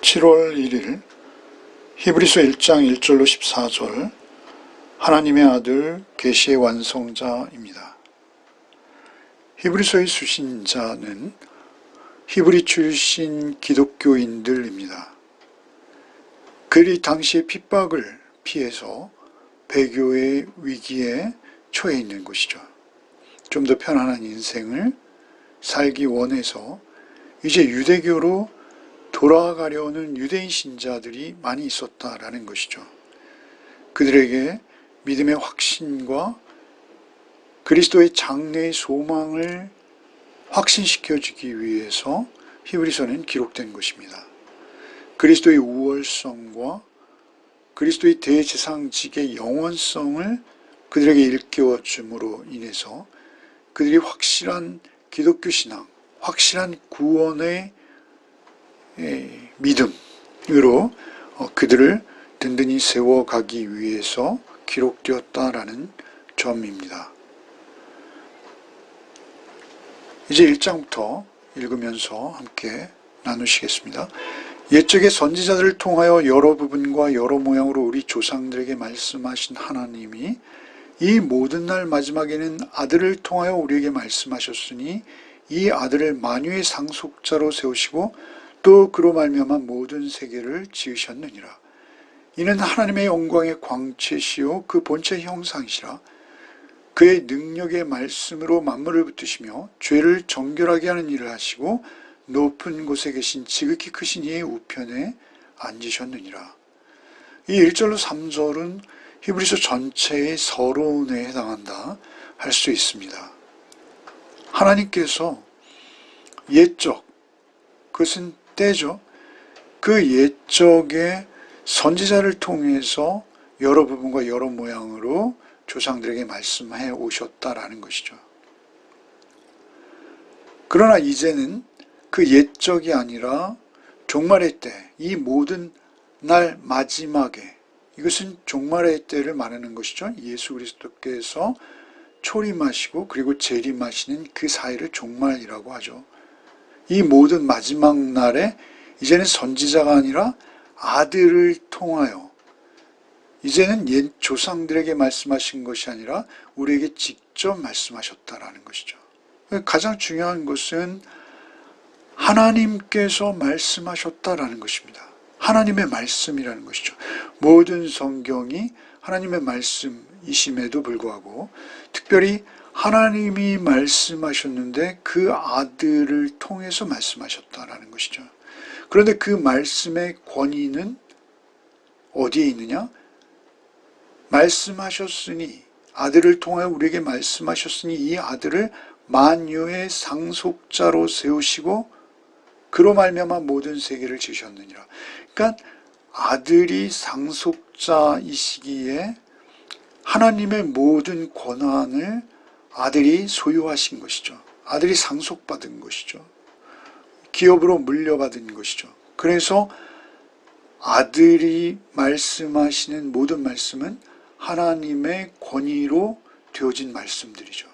7월 1일 히브리서 1장 1절로 14절 하나님의 아들 계시의 완성자입니다. 히브리서의 수신자는 히브리 출신 기독교인들입니다. 그들이 당시의 핍박을 피해서 배교의 위기에 처해 있는 것이죠. 좀 더 편안한 인생을 살기 원해서 이제 유대교로 돌아가려는 유대인 신자들이 많이 있었다라는 것이죠. 그들에게 믿음의 확신과 그리스도의 장래의 소망을 확신시켜주기 위해서 히브리서는 기록된 것입니다. 그리스도의 우월성과 그리스도의 대제사장직의 영원성을 그들에게 일깨워줌으로 인해서 그들이 확실한 기독교 신앙, 확실한 구원의 믿음으로 그들을 든든히 세워가기 위해서 기록되었다라는 점입니다. 이제 1장부터 읽으면서 함께 나누시겠습니다. 옛적의 선지자들을 통하여 여러 부분과 여러 모양으로 우리 조상들에게 말씀하신 하나님이 이 모든 날 마지막에는 아들을 통하여 우리에게 말씀하셨으니 이 아들을 만유의 상속자로 세우시고 또 그로 말미암아 모든 세계를 지으셨느니라. 이는 하나님의 영광의 광채시요 그 본체의 형상이시라. 그의 능력의 말씀으로 만물을 붙드시며 죄를 정결하게 하는 일을 하시고 높은 곳에 계신 지극히 크신 이의 우편에 앉으셨느니라. 이 1절로 3절은 히브리서 전체의 서론에 해당한다 할 수 있습니다. 하나님께서 옛적, 그것은 때죠. 그 옛적의 선지자를 통해서 여러 부분과 여러 모양으로 조상들에게 말씀해 오셨다라는 것이죠. 그러나 이제는 그 옛적이 아니라 종말의 때, 이 모든 날 마지막에, 이것은 종말의 때를 말하는 것이죠. 예수 그리스도께서 초림하시고 그리고 재림하시는 그 사이를 종말이라고 하죠. 이 모든 마지막 날에 이제는 선지자가 아니라 아들을 통하여 이제는 옛 조상들에게 말씀하신 것이 아니라 우리에게 직접 말씀하셨다라는 것이죠. 가장 중요한 것은 하나님께서 말씀하셨다라는 것입니다. 하나님의 말씀이라는 것이죠. 모든 성경이 하나님의 말씀이심에도 불구하고 특별히 하나님이 말씀하셨는데 그 아들을 통해서 말씀하셨다라는 것이죠. 그런데 그 말씀의 권위는 어디에 있느냐? 말씀하셨으니, 아들을 통하여 우리에게 말씀하셨으니 이 아들을 만유의 상속자로 세우시고 그로 말미암아 모든 세계를 지으셨느니라. 그러니까 아들이 상속자이시기에 하나님의 모든 권한을 아들이 소유하신 것이죠. 아들이 상속받은 것이죠. 기업으로 물려받은 것이죠. 그래서 아들이 말씀하시는 모든 말씀은 하나님의 권위로 되어진 말씀들이죠.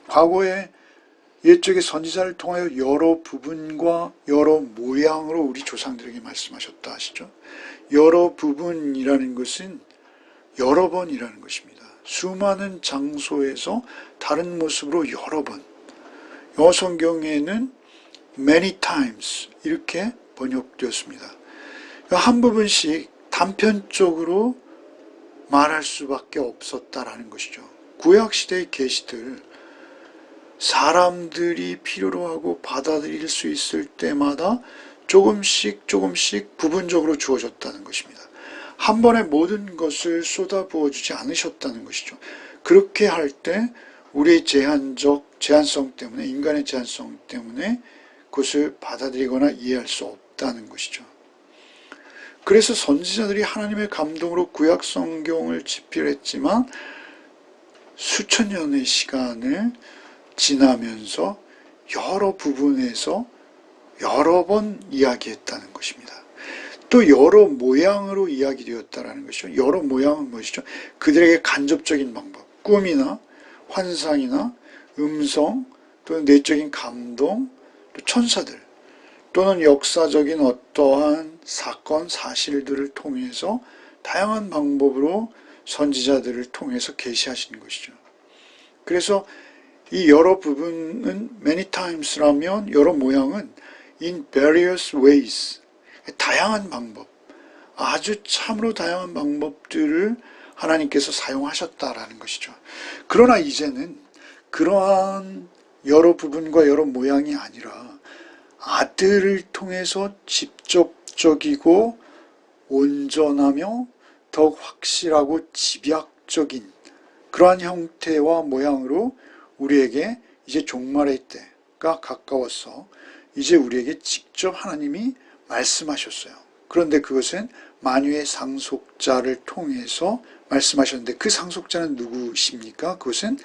과거에 옛적의 선지자를 통하여 여러 부분과 여러 모양으로 우리 조상들에게 말씀하셨다 하시죠. 여러 부분이라는 것은 여러 번이라는 것입니다. 수많은 장소에서 다른 모습으로 여러 번. 영어 성경에는 many times 이렇게 번역되었습니다. 한 부분씩 단편적으로 말할 수밖에 없었다라는 것이죠. 구약시대의 계시들, 사람들이 필요로 하고 받아들일 수 있을 때마다 조금씩 부분적으로 주어졌다는 것입니다. 한 번에 모든 것을 쏟아 부어주지 않으셨다는 것이죠. 그렇게 할 때 우리의 제한성 때문에, 인간의 제한성 때문에 그것을 받아들이거나 이해할 수 없다는 것이죠. 그래서 선지자들이 하나님의 감동으로 구약 성경을 집필했지만 수천 년의 시간을 지나면서 여러 부분에서 여러 번 이야기했다는 것입니다. 또 여러 모양으로 이야기되었다는 것이죠. 여러 모양은 무엇이죠? 그들에게 간접적인 방법, 꿈이나 환상이나 음성, 또 내적인 감동, 또 천사들, 또는 역사적인 어떠한 사건, 사실들을 통해서 다양한 방법으로 선지자들을 통해서 계시하시는 것이죠. 그래서 이 여러 부분은 many times라면 여러 모양은 in various ways, 다양한 방법, 아주 참으로 다양한 방법들을 하나님께서 사용하셨다라는 것이죠. 그러나 이제는 그러한 여러 부분과 여러 모양이 아니라 아들을 통해서 직접적이고 온전하며 더욱 확실하고 집약적인 그러한 형태와 모양으로 우리에게 이제 종말의 때가 가까웠어 이제 우리에게 직접 하나님이 말씀하셨어요. 그런데 그것은 만유의 상속자를 통해서 말씀하셨는데 그 상속자는 누구십니까? 그것은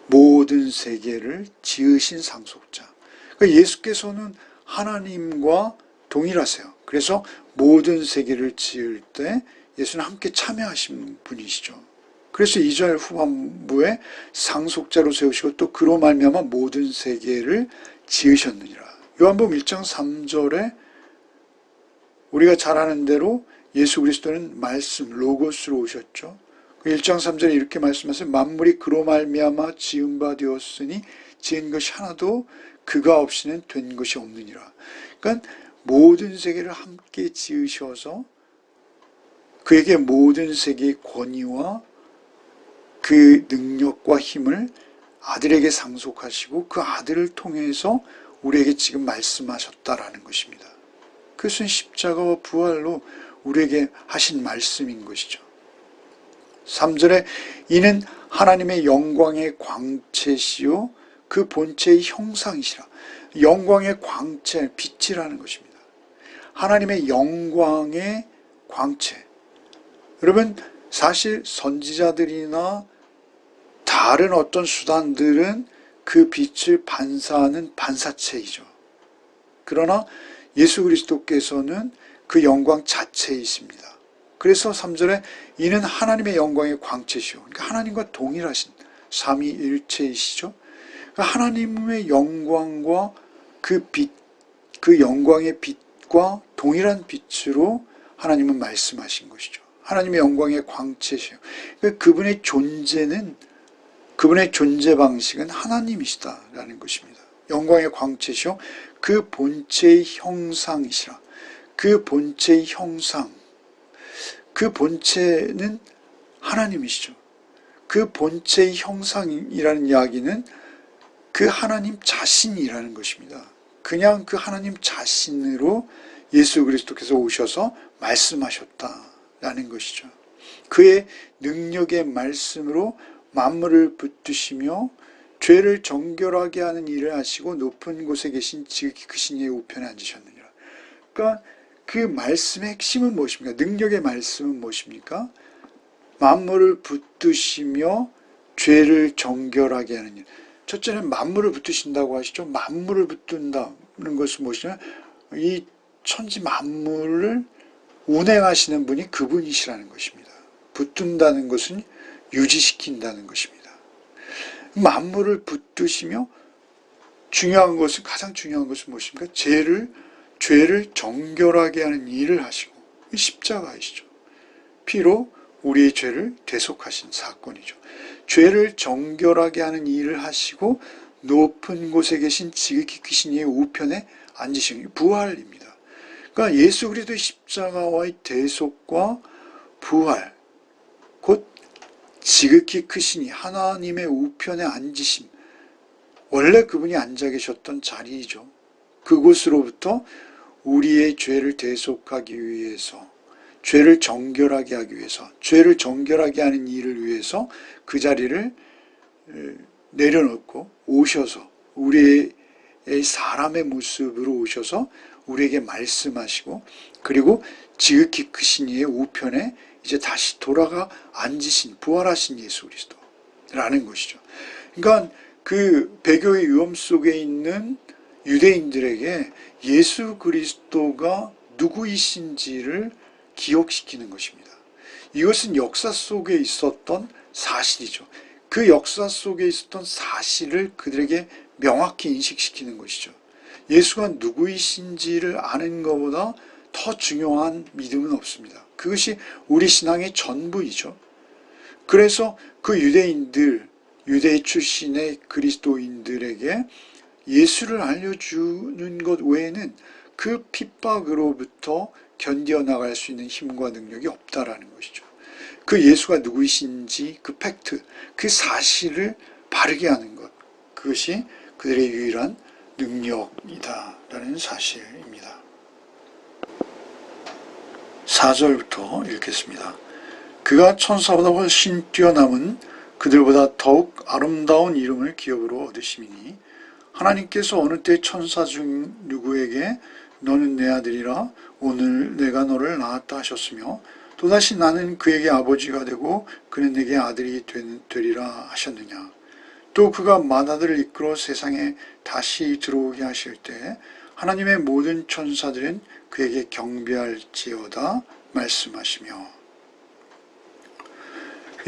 모든 세계를 지으신 상속자. 그러니까 예수께서는 하나님과 동일하세요. 그래서 모든 세계를 지을 때 예수는 함께 참여하신 분이시죠. 그래서 2절 후반부에 상속자로 세우시고 또 그로 말미암아 모든 세계를 지으셨느니라. 요한복음 1장 3절에 우리가 잘 아는 대로 예수 그리스도는 말씀, 로고스로 오셨죠. 1장 3절에 이렇게 말씀하세요. 만물이 그로 말미암아 지은 바 되었으니 지은 것이 하나도 그가 없이는 된 것이 없느니라. 그러니까 모든 세계를 함께 지으셔서 그에게 모든 세계의 권위와 그 능력과 힘을 아들에게 상속하시고 그 아들을 통해서 우리에게 지금 말씀하셨다라는 것입니다. 그것은 십자가와 부활로 우리에게 하신 말씀인 것이죠. 3절에 이는 하나님의 영광의 광채시요 그 본체의 형상이시라. 영광의 광채, 빛이라는 것입니다. 하나님의 영광의 광채. 여러분 사실 선지자들이나 다른 어떤 수단들은 그 빛을 반사하는 반사체이죠. 그러나 예수 그리스도께서는 그 영광 자체이십니다. 그래서 3절에 이는 하나님의 영광의 광채시오. 그러니까 하나님과 동일하신 삼위일체이시죠. 그러니까 하나님의 영광과 그 빛, 그 영광의 빛과 동일한 빛으로 하나님은 말씀하신 것이죠. 하나님의 영광의 광채시오. 그러니까 그분의 존재는 그분의 존재 방식은 하나님이시다라는 것입니다. 영광의 광채시오. 그 본체의 형상이시라. 그 본체의 형상. 그 본체는 하나님이시죠. 그 본체의 형상이라는 이야기는 그 하나님 자신이라는 것입니다. 그냥 그 하나님 자신으로 예수 그리스도께서 오셔서 말씀하셨다라는 것이죠. 그의 능력의 말씀으로 만물을 붙드시며 죄를 정결하게 하는 일을 하시고 높은 곳에 계신 지극히 크신 이의 우편에 앉으셨느니라. 그러니까 그 말씀의 핵심은 무엇입니까? 능력의 말씀은 무엇입니까? 만물을 붙드시며 죄를 정결하게 하는 일. 첫째는 만물을 붙드신다고 하시죠. 만물을 붙든다는 것은 무엇이냐? 이 천지 만물을 운행하시는 분이 그분이시라는 것입니다. 붙든다는 것은 유지시킨다는 것입니다. 만물을 붙드시며 가장 중요한 것은 무엇입니까? 죄를 정결하게 하는 일을 하시고 십자가이시죠. 피로 우리의 죄를 대속하신 사건이죠. 죄를 정결하게 하는 일을 하시고 높은 곳에 계신 지극히 크신 이의 우편에 앉으신 부활입니다. 그러니까 예수 그리스도의 십자가와의 대속과 부활, 곧 지극히 크신 이 하나님의 우편에 앉으심, 원래 그분이 앉아 계셨던 자리이죠. 그곳으로부터 우리의 죄를 대속하기 위해서, 죄를 정결하게 하기 위해서, 죄를 정결하게 하는 일을 위해서 그 자리를 내려놓고 오셔서 우리의 사람의 모습으로 오셔서 우리에게 말씀하시고 그리고 지극히 크신 이의 우편에 이제 다시 돌아가 앉으신 부활하신 예수 그리스도라는 것이죠. 그러니까 그 배교의 위험 속에 있는 유대인들에게 예수 그리스도가 누구이신지를 기억시키는 것입니다. 이것은 역사 속에 있었던 사실이죠. 그 역사 속에 있었던 사실을 그들에게 명확히 인식시키는 것이죠. 예수가 누구이신지를 아는 것보다 더 중요한 믿음은 없습니다. 그것이 우리 신앙의 전부이죠. 그래서 그 유대 출신의 그리스도인들에게 예수를 알려주는 것 외에는 그 핍박으로부터 견뎌나갈 수 있는 힘과 능력이 없다라는 것이죠. 그 예수가 누구이신지 그 팩트, 그 사실을 바르게 하는 것, 그것이 그들의 유일한 능력이다라는 사실입니다. 4절부터 읽겠습니다. 그가 천사보다 훨씬 뛰어남은 그들보다 더욱 아름다운 이름을 기업으로 얻으심이니 하나님께서 어느 때 천사 중 누구에게 너는 내 아들이라 오늘 내가 너를 낳았다 하셨으며 또다시 나는 그에게 아버지가 되고 그는 내게 아들이 되리라 하셨느냐. 또 그가 맏아들을 이끌어 세상에 다시 들어오게 하실 때 하나님의 모든 천사들은 그에게 경배할지어다 말씀하시며.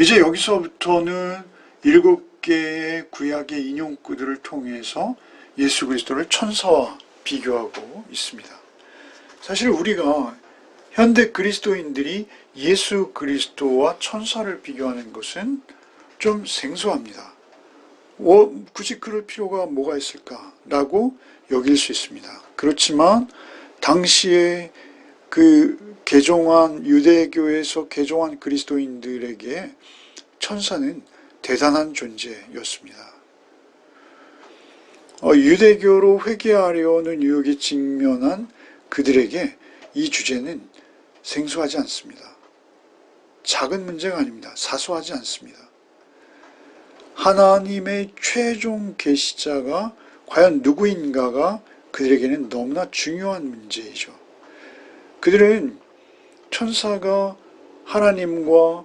이제 여기서부터는 7개의 구약의 인용구들을 통해서 예수 그리스도를 천사와 비교하고 있습니다. 사실 우리가 현대 그리스도인들이 예수 그리스도와 천사를 비교하는 것은 좀 생소합니다. 굳이 그럴 필요가 뭐가 있을까라고 여길 수 있습니다. 그렇지만 당시에 그 개종한 유대교에서 개종한 그리스도인들에게 천사는 대단한 존재였습니다. 유대교로 회개하려는 유혹에 직면한 그들에게 이 주제는 생소하지 않습니다. 작은 문제가 아닙니다. 사소하지 않습니다. 하나님의 최종 계시자가 과연 누구인가가 그들에게는 너무나 중요한 문제이죠. 그들은 천사가 하나님과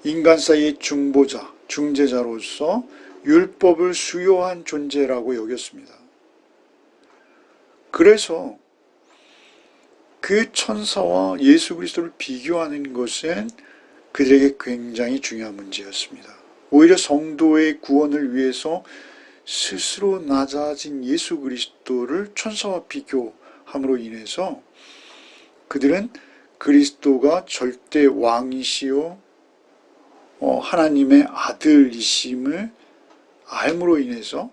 인간 사이의 중재자로서 율법을 수요한 존재라고 여겼습니다. 그래서 그 천사와 예수 그리스도를 비교하는 것은 그들에게 굉장히 중요한 문제였습니다. 오히려 성도의 구원을 위해서 스스로 낮아진 예수 그리스도를 천사와 비교함으로 인해서 그들은 그리스도가 절대 왕이시요 하나님의 아들이심을 알므로 인해서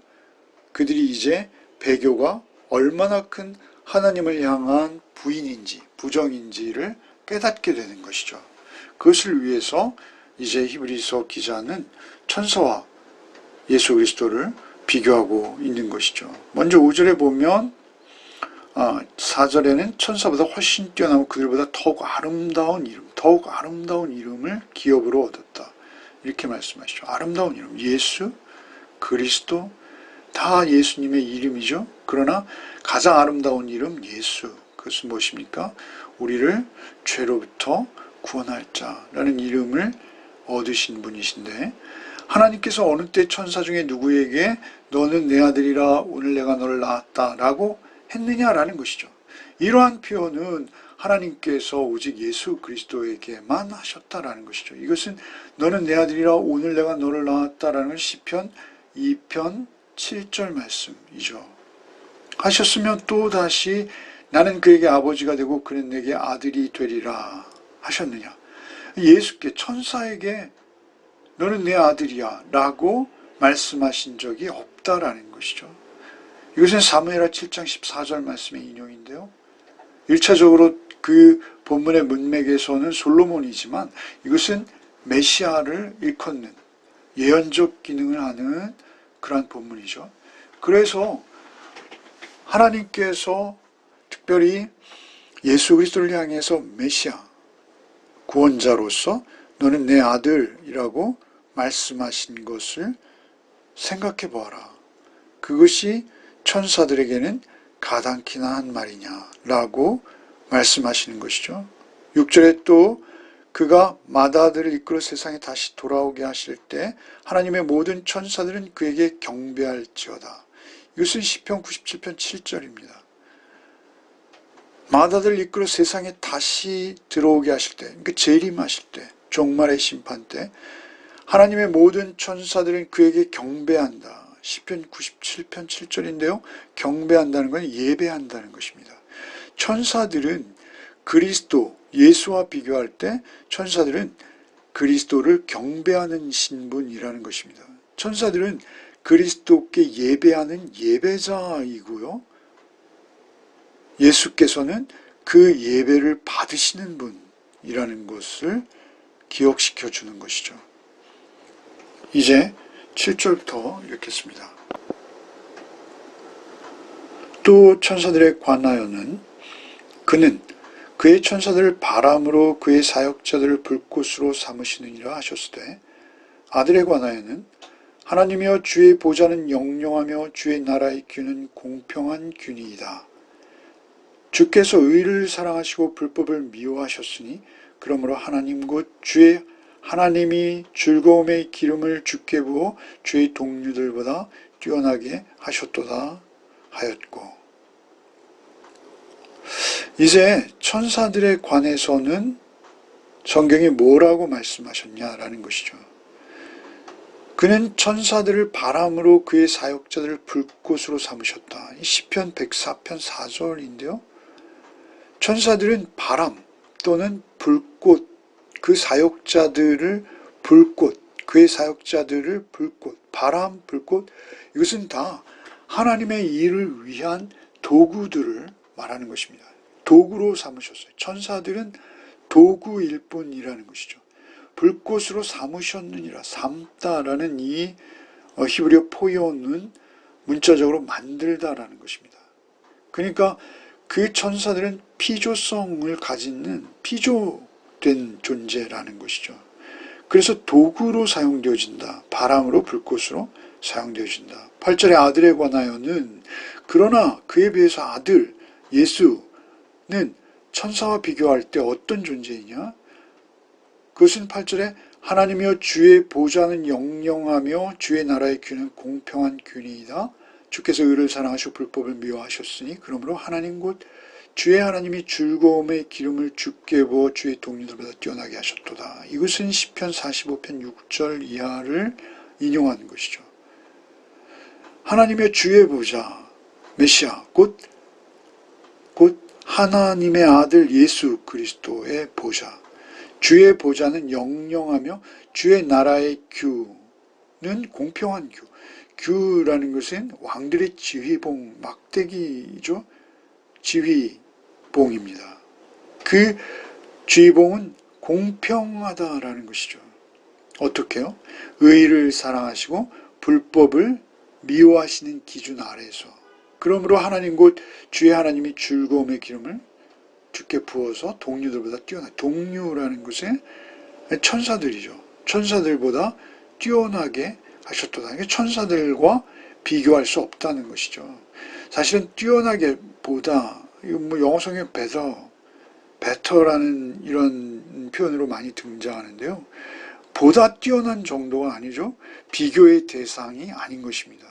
그들이 이제 배교가 얼마나 큰 하나님을 향한 부인인지 부정인지를 깨닫게 되는 것이죠. 그것을 위해서 이제 히브리서 기자는 천사와 예수 그리스도를 비교하고 있는 것이죠. 먼저 5절에 보면 4절에는 천사보다 훨씬 뛰어나고 그들보다 더욱 아름다운 이름을 기업으로 얻었다. 이렇게 말씀하시죠. 아름다운 이름, 예수, 그리스도, 다 예수님의 이름이죠. 그러나 가장 아름다운 이름 예수, 그것은 무엇입니까? 우리를 죄로부터 구원할 자라는 이름을 얻으신 분이신데, 하나님께서 어느 때 천사 중에 누구에게 너는 내 아들이라 오늘 내가 너를 낳았다 라고 했느냐라는 것이죠. 이러한 표현은 하나님께서 오직 예수 그리스도에게만 하셨다라는 것이죠. 이것은 너는 내 아들이라 오늘 내가 너를 낳았다라는 시편 2편 7절 말씀이죠. 하셨으면 또다시 나는 그에게 아버지가 되고 그는 내게 아들이 되리라 하셨느냐. 예수께 천사에게 너는 내 아들이야 라고 말씀하신 적이 없다라는 것이죠. 이것은 사무엘하 7장 14절 말씀의 인용인데요. 1차적으로 그 본문의 문맥에서는 솔로몬이지만 이것은 메시아를 일컫는 예언적 기능을 하는 그러한 본문이죠. 그래서 하나님께서 특별히 예수 그리스도를 향해서 메시아, 구원자로서 너는 내 아들이라고 말씀하신 것을 생각해 보아라. 그것이 천사들에게는 가당키나 한 말이냐라고 말씀하시는 것이죠. 6절에 또 그가 맏아들을 이끌어 세상에 다시 돌아오게 하실 때 하나님의 모든 천사들은 그에게 경배할지어다. 이것은 시편 97편 7절입니다. 맏아들을 이끌어 세상에 다시 들어오게 하실 때, 그러니까 재림하실 때, 종말의 심판 때 하나님의 모든 천사들은 그에게 경배한다. 시편 97편 7절인데요. 경배한다는 건 예배한다는 것입니다. 천사들은 그리스도, 예수와 비교할 때 천사들은 그리스도를 경배하는 신분이라는 것입니다. 천사들은 그리스도께 예배하는 예배자이고요. 예수께서는 그 예배를 받으시는 분이라는 것을 기억시켜 주는 것이죠. 이제 7절부터 읽겠습니다. 또 천사들에 관하여는 그는 그의 천사들을 바람으로 그의 사역자들을 불꽃으로 삼으시느니라 하셨으되 아들에 관하여는 하나님이여 주의 보좌는 영영하며 주의 나라의 균은 공평한 균이이다. 주께서 의를 사랑하시고 불법을 미워하셨으니 그러므로 하나님 곧 주의 하나님이 즐거움의 기름을 주께 부어 주의 동료들보다 뛰어나게 하셨도다 하였고. 이제 천사들에 관해서는 성경이 뭐라고 말씀하셨냐라는 것이죠. 그는 천사들을 바람으로 그의 사역자들을 불꽃으로 삼으셨다. 이 시편 104편 4절인데요. 천사들은 바람 또는 불꽃, 그 사역자들을 불꽃, 그의 사역자들을 불꽃, 바람, 불꽃, 이것은 다 하나님의 일을 위한 도구들을 말하는 것입니다. 도구로 삼으셨어요. 천사들은 도구일 뿐이라는 것이죠. 불꽃으로 삼으셨느니라. 삼다라는 이 히브리어 포용은 문자적으로 만들다라는 것입니다. 그러니까 그 천사들은 피조성을 가지는 피조된 존재라는 것이죠. 그래서 도구로 사용되어진다. 바람으로 불꽃으로 사용되어진다. 8절의 아들에 관하여는 그러나 그에 비해서 아들 예수는 천사와 비교할 때 어떤 존재이냐? 그것은 8절에 하나님이여 주의 보좌는 영영하며 주의 나라의 균은 공평한 균이다. 주께서 의를 사랑하시고 불법을 미워하셨으니 그러므로 하나님 곧 주의 하나님이 즐거움의 기름을 주께 부어 주의 동료들보다 뛰어나게 하셨도다. 이것은 시편 45편 6절 이하를 인용하는 것이죠. 하나님의 주의 보좌 메시아 곧 하나님의 아들 예수 그리스도의 보좌, 주의 보좌는 영영하며 주의 나라의 규는 공평한 규. 규라는 것은 왕들의 지휘봉, 막대기죠. 지휘봉입니다. 그 지휘봉은 공평하다라는 것이죠. 어떻게요? 의를 사랑하시고 불법을 미워하시는 기준 아래에서. 그러므로 하나님 곧 주의 하나님이 즐거움의 기름을 주께 부어서 동료들보다 뛰어나. 동료라는 것은 천사들이죠. 천사들보다 뛰어나게 하셨도다. 천사들과 비교할 수 없다는 것이죠. 사실은 뛰어나게 보다, 영어 성경에 better라는 이런 표현으로 많이 등장하는데요. 보다 뛰어난 정도가 아니죠. 비교의 대상이 아닌 것입니다.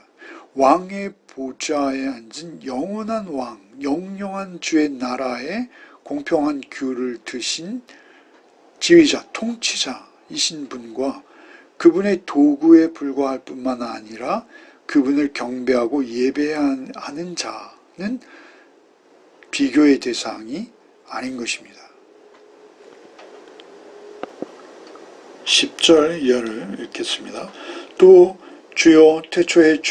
왕의 보좌에 앉은 영원한 왕, 영영한 주의 나라에 공평한 규를 드신 지휘자, 통치자이신 분과 그분의 도구에 불과할 뿐만 아니라 그분을 경배하고 예배하는 자는 비교의 대상이 아닌 것입니다. 10절 이하를 읽겠습니다. 또 주여 태초에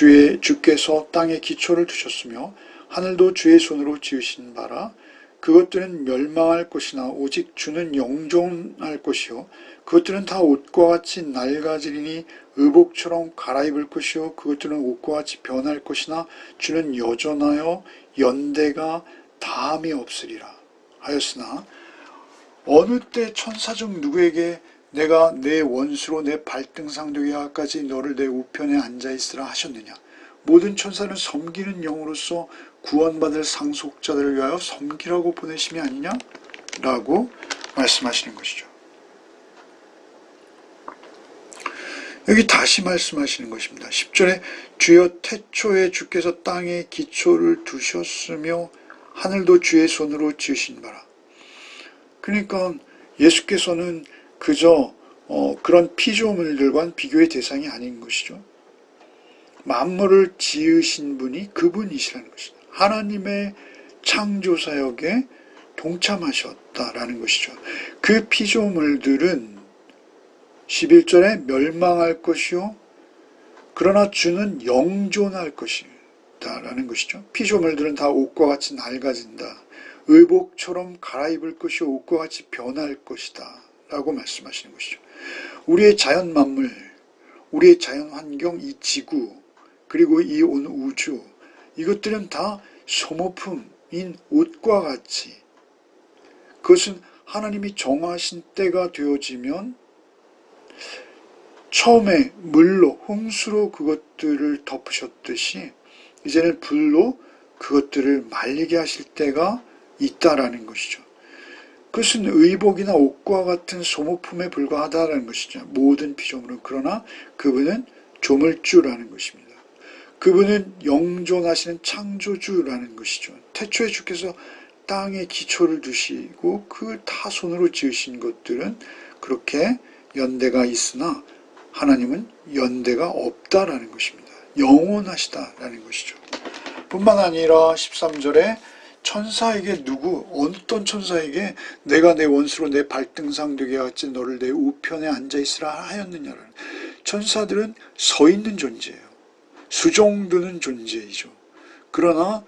주께서 땅에 기초를 두셨으며 하늘도 주의 손으로 지으신 바라. 그것들은 멸망할 것이나 오직 주는 영존할 것이요 그것들은 다 옷과 같이 낡아지리니 의복처럼 갈아입을 것이요 그것들은 옷과 같이 변할 것이나 주는 여전하여 연대가 다함이 없으리라 하였으나 어느 때 천사 중 누구에게 내가 내 원수로 내 발등상 되게 하기까지 너를 내 우편에 앉아있으라 하셨느냐. 모든 천사는 섬기는 영으로서 구원받을 상속자들을 위하여 섬기라고 보내심이 아니냐? 라고 말씀하시는 것이죠. 여기 다시 말씀하시는 것입니다. 10절에 주여 태초에 주께서 땅에 기초를 두셨으며 하늘도 주의 손으로 지으신 바라. 그러니까 예수께서는 그저 그런 피조물들과는 비교의 대상이 아닌 것이죠. 만물을 지으신 분이 그분이시라는 것이죠. 하나님의 창조사역에 동참하셨다라는 것이죠. 그 피조물들은 11절에 멸망할 것이요 그러나 주는 영존할 것이다라는 것이죠. 피조물들은 다 옷과 같이 낡아진다. 의복처럼 갈아입을 것이요 옷과 같이 변할 것이다 라고 말씀하시는 것이죠. 우리의 자연 만물, 우리의 자연 환경, 이 지구, 그리고 이 온 우주, 이것들은 다 소모품인 옷과 같이, 그것은 하나님이 정하신 때가 되어지면 처음에 물로, 홍수로 그것들을 덮으셨듯이 이제는 불로 그것들을 말리게 하실 때가 있다라는 것이죠. 그것은 의복이나 옷과 같은 소모품에 불과하다라는 것이죠. 모든 피조물은. 그러나 그분은 조물주라는 것입니다. 그분은 영존하시는 창조주라는 것이죠. 태초에 주께서 땅에 기초를 두시고 그 다 손으로 지으신 것들은 그렇게 연대가 있으나 하나님은 연대가 없다라는 것입니다. 영원하시다라는 것이죠. 뿐만 아니라 13절에 천사에게 어떤 천사에게 내가 내 원수로 내 발등상 되게 하였지 너를 내 우편에 앉아있으라 하였느냐라는, 천사들은 서 있는 존재예요. 수종드는 존재이죠. 그러나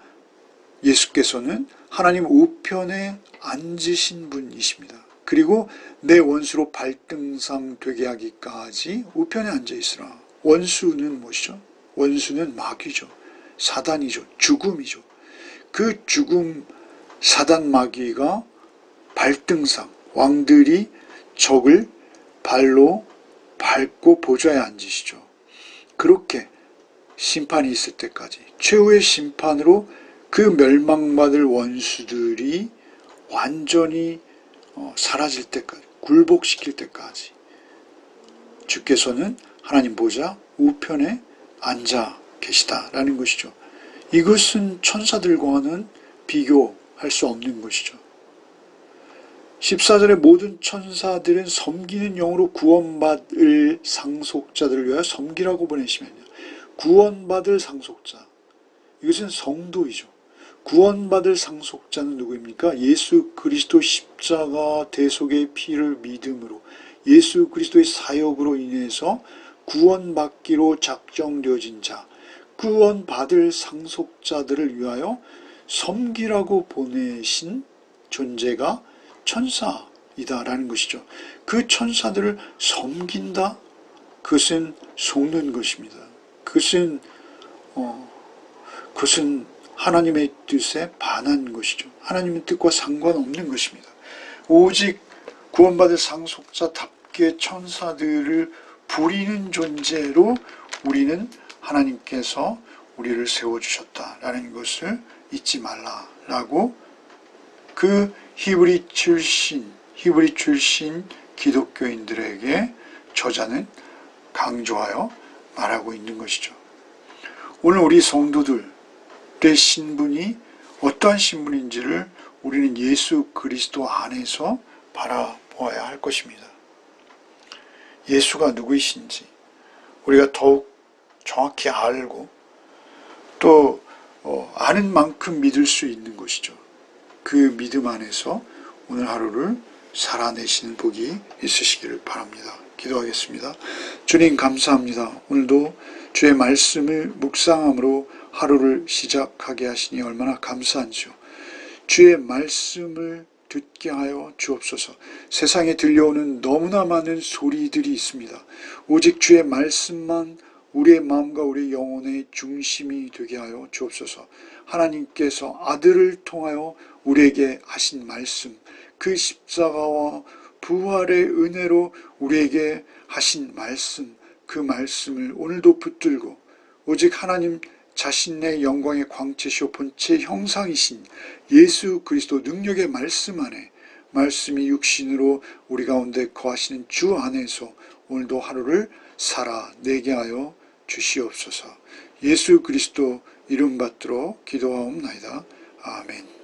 예수께서는 하나님 우편에 앉으신 분이십니다. 그리고 내 원수로 발등상 되게 하기까지 우편에 앉아있으라. 원수는 무엇이죠? 원수는 마귀죠. 사단이죠. 죽음이죠. 그 죽음, 사단 마귀가 발등상, 왕들이 적을 발로 밟고 보좌에 앉으시죠. 그렇게 심판이 있을 때까지, 최후의 심판으로 그 멸망받을 원수들이 완전히 사라질 때까지, 굴복시킬 때까지 주께서는 하나님 보좌 우편에 앉아 계시다라는 것이죠. 이것은 천사들과는 비교할 수 없는 것이죠. 14절에 모든 천사들은 섬기는 영으로 구원받을 상속자들을 위하여 섬기라고 보내시면요. 구원받을 상속자, 이것은 성도이죠. 구원받을 상속자는 누구입니까? 예수 그리스도 십자가 대속의 피를 믿음으로, 예수 그리스도의 사역으로 인해서 구원받기로 작정되어진 자, 구원받을 상속자들을 위하여 섬기라고 보내신 존재가 천사이다라는 것이죠. 그 천사들을 섬긴다? 그것은 속는 것입니다. 그것은 하나님의 뜻에 반한 것이죠. 하나님의 뜻과 상관없는 것입니다. 오직 구원받을 상속자답게 천사들을 부리는 존재로 우리는 하나님께서 우리를 세워주셨다라는 것을 잊지 말라라고 그 히브리 출신 기독교인들에게 저자는 강조하여 말하고 있는 것이죠. 오늘 우리 성도들의 신분이 어떠한 신분인지를 우리는 예수 그리스도 안에서 바라보아야 할 것입니다. 예수가 누구이신지 우리가 더욱 정확히 알고 또 아는 만큼 믿을 수 있는 것이죠. 그 믿음 안에서 오늘 하루를 살아내시는 복이 있으시기를 바랍니다. 기도하겠습니다. 주님 감사합니다. 오늘도 주의 말씀을 묵상함으로 하루를 시작하게 하시니 얼마나 감사한지요. 주의 말씀을 듣게 하여 주옵소서. 세상에 들려오는 너무나 많은 소리들이 있습니다. 오직 주의 말씀만 우리의 마음과 우리의 영혼의 중심이 되게 하여 주옵소서. 하나님께서 아들을 통하여 우리에게 하신 말씀, 그 십자가와 부활의 은혜로 우리에게 하신 말씀, 그 말씀을 오늘도 붙들고 오직 하나님 자신의 영광의 광채시오 본체 형상이신 예수 그리스도 능력의 말씀 안에, 말씀이 육신으로 우리 가운데 거하시는 주 안에서 오늘도 하루를 살아내게 하여 주시옵소서. 예수 그리스도 이름 받들어 기도하옵나이다. 아멘.